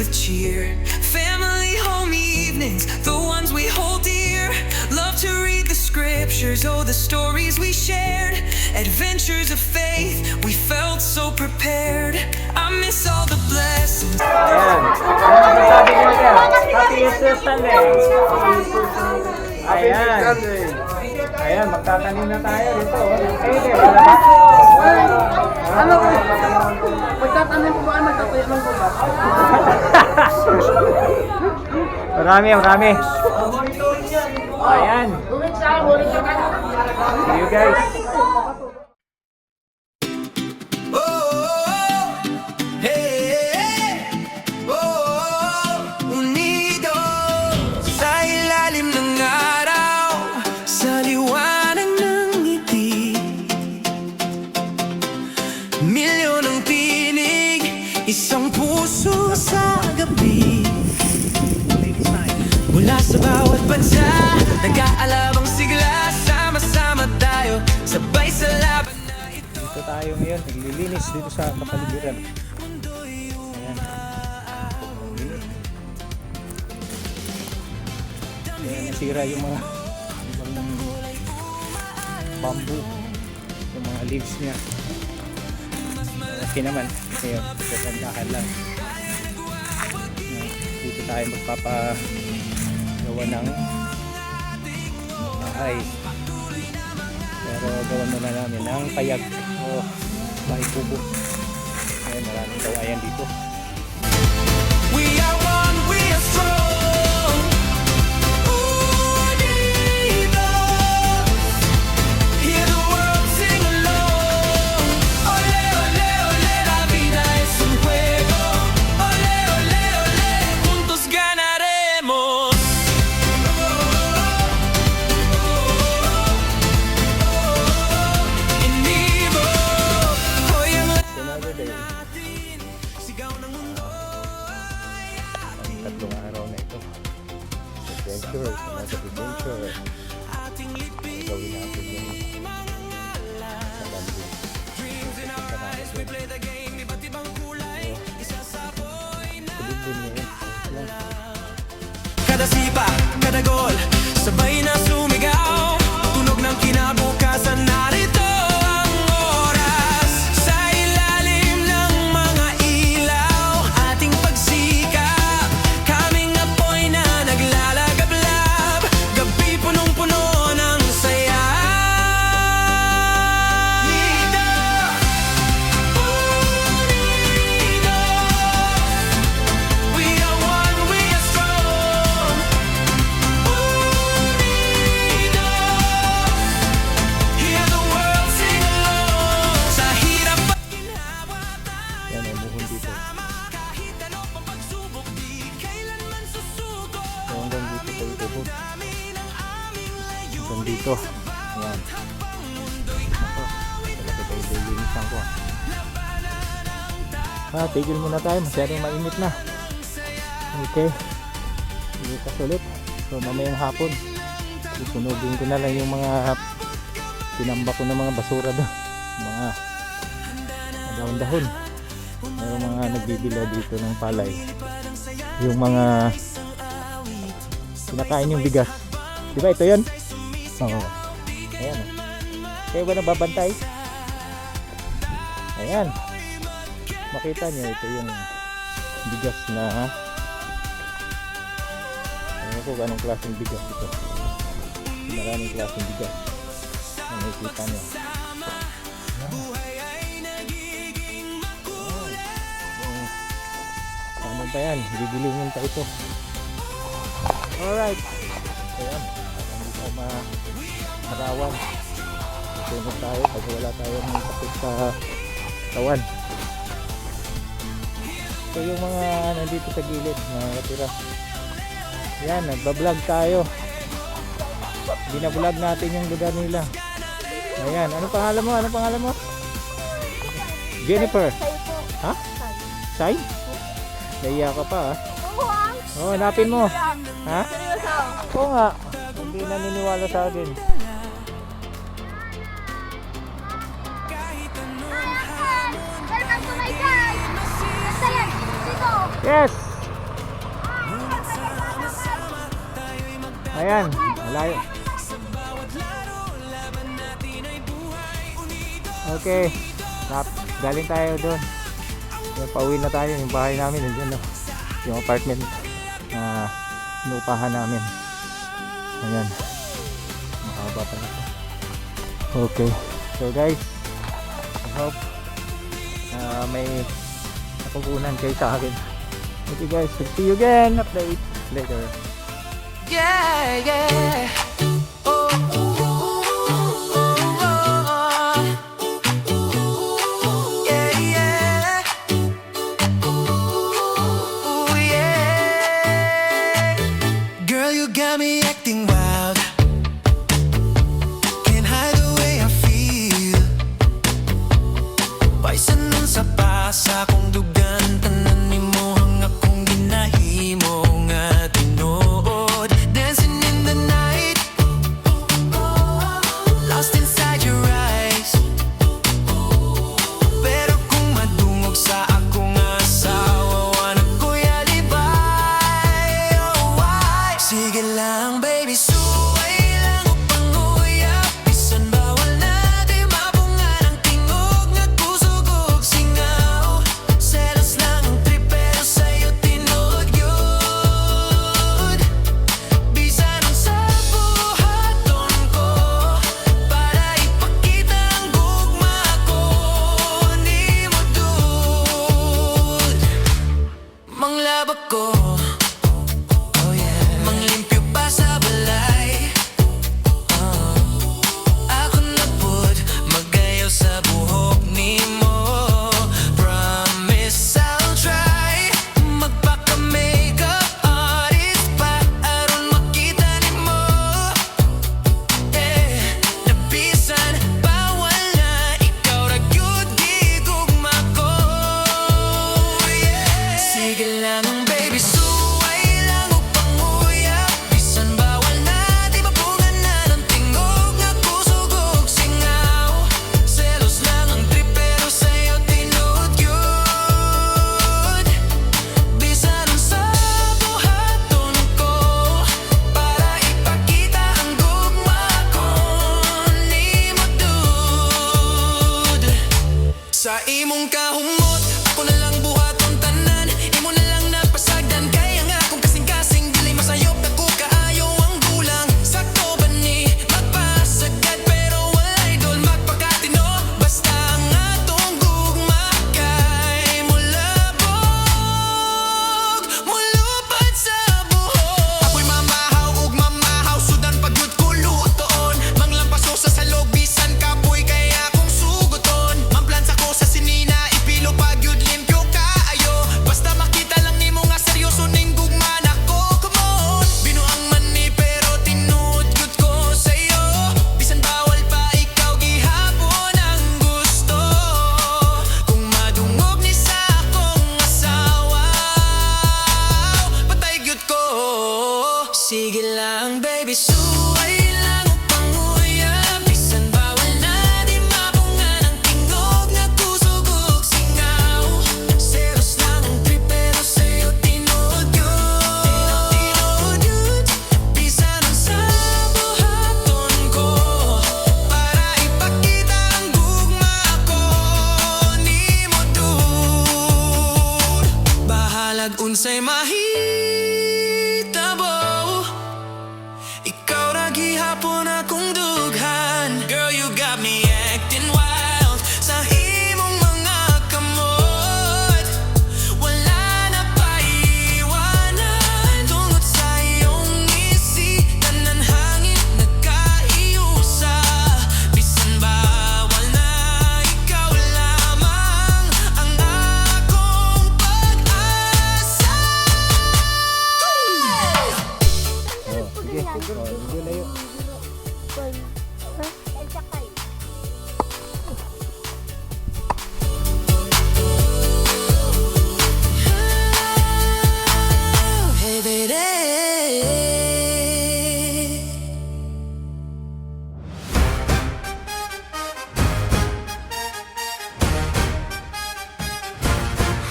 with cheer. Family home evenings, the ones we hold dear. Love to read the scriptures, oh the stories we shared. Adventures of faith, we felt so prepared. I miss all the blessings. Ayan. Ano sabi niyo niya? Happy Easter Sunday. Ayan. Ayan, magtatanim na tayo dito. Okay, Ano ko? Magtatanim po ba? Magtatayo lang po ba? Marami. Ayan. See you guys. Isang puso sa gabi. Mula sa bawat bansa, nag-aalabang sigla. Sama-sama tayo, sabay sa laban na ito. Dito tayo ngayon, naglilinis dito sa kapaligiran. Ayan. Ayan, nasira yung mga ibang bamboo, yung mga leaves niya. Okay naman, kasi yun, kagandahan lang. Dito tayo magpapagawa ng bahay. Pero gawan muna namin ng payag o bahay kubo. Ayan, maraming kawayan dito. We are one, we are strong. Unidos. Hear the world sing along. Ole, ole, ole, la vida es un juego. Ole, ole, ole, juntos ganaremos. Unido. Hoy ang Another day. sigaw ng mundo. Ang tatlong araw na ito. Adventure, another adventure. Gawin natin yung magandang. Kulibin niya yun. Kada sipa, kada gol, sabay na sumigaw. Tunog ng kinabukasan, narito ang oras. Sa ilalim ng mga ilaw, ating pagsikap. Kaming apoy na naglalagablab. Gabi punong-puno ng saya. Unido, unido. We are one, we are strong. Unido. Hear the world sing along. Sa hirap at ginhawa Yan ay buhon dito. kahit ano pang pagsubok, di kailanman susuko. So hanggang dito tayo buhon. Hanggang dito. Yan. Ako, talaga tayo lilinisan ko. Tigil muna tayo. Masyadong mainit na. Okay. Likas ulit. So mamayang hapon, susunugin ko na lang yung mga tinamba ko na mga basura doon. Mga dahon-dahon. Mayroong mga nagbibila dito ng palay. Yung mga kinakain yung bigas. Diba ito yun? Oo. Ayan. Kayo ba nababantay? Ayan. Makita nyo ito yung bigas na ano ko anong klaseng bigas ito. Maraming klaseng bigas. Ang nakikita nyo. Tama ba yan? Bibilingin pa ito. Alright. Ayan. Hindi tayo maharawan. Sunod tayo pag wala tayong takot sa tawan. So yung mga nandito sa gilid na natira. Yan, nagbablog tayo. Binablog natin yung lugar nila. Ayan, ano pangalan mo? Ano pangalan mo? Jennifer. Ha? Sai? Naiya ka pa ha? Oo, hanapin mo. Ha? Oo nga. Hindi naniniwala sa akin. Welcome to my guys! Basta yan, dito! Yes! Ayan, malayo. Okay, galing tayo doon. Yung pauwi na tayo, yung bahay namin nandiyan, no? Yung apartment na inuupahan namin. Ayan, mahaba pa na ito. Okay, so guys, I hope may napupunan kayo sa akin. Okay guys, see you again. Update later. Yeah, yeah. Oh, yeah, yeah. Ooh, yeah. Girl, you got me acting wild. Can't hide the way I feel. Paisan nun sa pasa kong dugan, tanan ni mo hang akong ginahimo nga tinuod. Dancing in the night, lost inside your eyes. Pero kung madungog sa akong asawa, wanag ko'y alibay. Oh, why? Sige lang baby, suway lang o panguyap. Bisan bawal na di mabunga ng tingog nga kusog ug singaw. Selos lang ang trip pero sa'yo tinood yun. Bisan ang sa buhaton ko para ipakita ang gugma ko. Ni mo dud manglabak ko. Oh yeah, manglimpyo pa sa balay. Ako na pod magayaw sa buhok ni mo. Promise I'll try magpaka-makeup artist pa aron makita ni mo. Nabisan bawal na ikaw ra gyud gigugma ko. Yeah. Sige lang baby, suway lang o panguyap. Bisan bawal na di mabungan na ng tingog nga kusog ug singaw. Selos lang ang trip pero sa'yo tinood yun. Bisan ang sa buhaton ko para ipakita ang gugma ko. Ni mo dud sa imong kahumot, ako na lang buhaton tanan. Imo na lang napasagdan kaya nga akong kasing-kasing dili masayop na ko kaayo ang gulang. Sakto ba ni magpasagad pero walay dol magpakatino. Basta ang atong gugma kay mulabog, mulupad sa buhok. Ako'y mamahaw ug mamahaw sudan pagyud ko lutoon. Manglampaso sa salog bisan kapoy kaya akong suguton. Mamplansa ko sa sinina ipilo pagyud limpyo kaayo. Basta makita lang nimo nga seryoso ning gugma nako. Come on, binuang man ni pero tinuod gyud ko sa'yo. Bisan bawal pa ikaw gihapon ang gusto. Kung madungog ni sa akong asawa, patay gyud ko. Sige lang baby, suway lang o panguyap. Bisan bawal na di mabunga ng tingog nga kusog ug singaw. Selos lang ang trip pero sa'yo tinood yun. Bisan ang sa buhaton ko para ipakita ang gugma ko. Ni mo dud bahalag unsay mahitabo. Ikaw ra gihapon akong dughan. Girl, you got me acting wild sa imong mga kamot. Wala na paiwanan tungod sa iyong ngisi. Tanan hangin nagkaiusa. Bisan bawal na ikaw lamang ang akong pag-asa. Oh, sige. Oh, hindi layo. Hey, baby.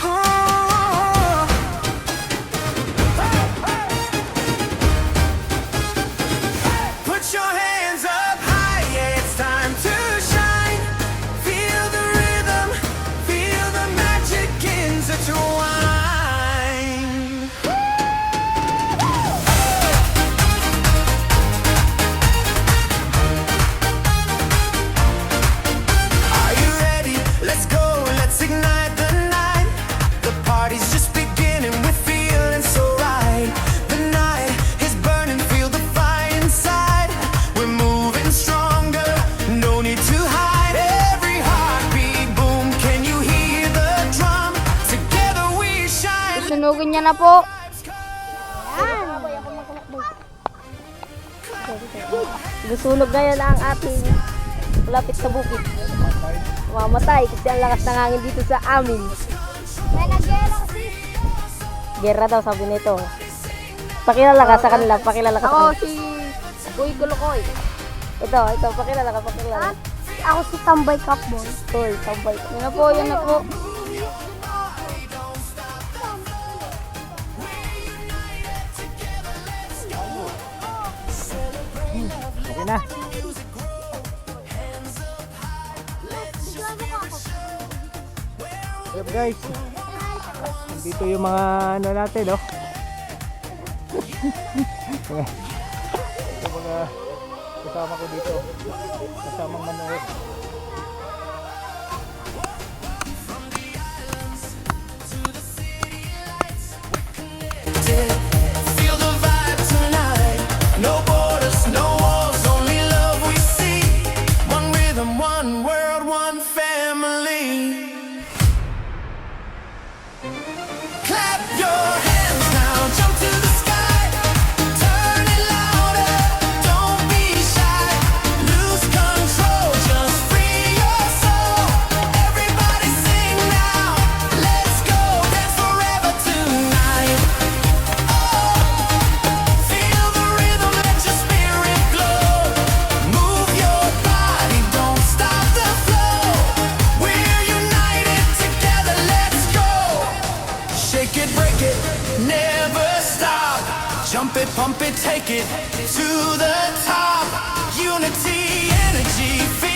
Oh. niya na po. Susunog ngayon ang ating lapit sa bukid. Mamatay kasi ang lakas ng hangin dito sa amin. May nagyero kasi. Gera daw sabi nito. Pakilala ka sa kanila, pakilala ka sa Ako kanila. si Boy Kulukoy. Ito, pakilala ka, pakilala. Ako si Tambay Cupboy. Hoy, tambay. Yan na po, yan na po. Okay na. Yep guys. Dito yung mga ano natin, no? Yung mga kasama ko dito. Kasamang manood. Feel the vibe tonight. No borders, no walls, only love we see. One rhythm, one world, one family. Clap your hands now, jump to the sky. Turn it louder, don't be shy. Lose control, just free your soul. Everybody sing now, let's go, dance forever tonight. Feel the rhythm, let your spirit glow. Move your body, don't stop the flow. We're united together, let's go. Shake it, break it, never stop. Jump it, pump it, take it to the top. Unity, energy, feel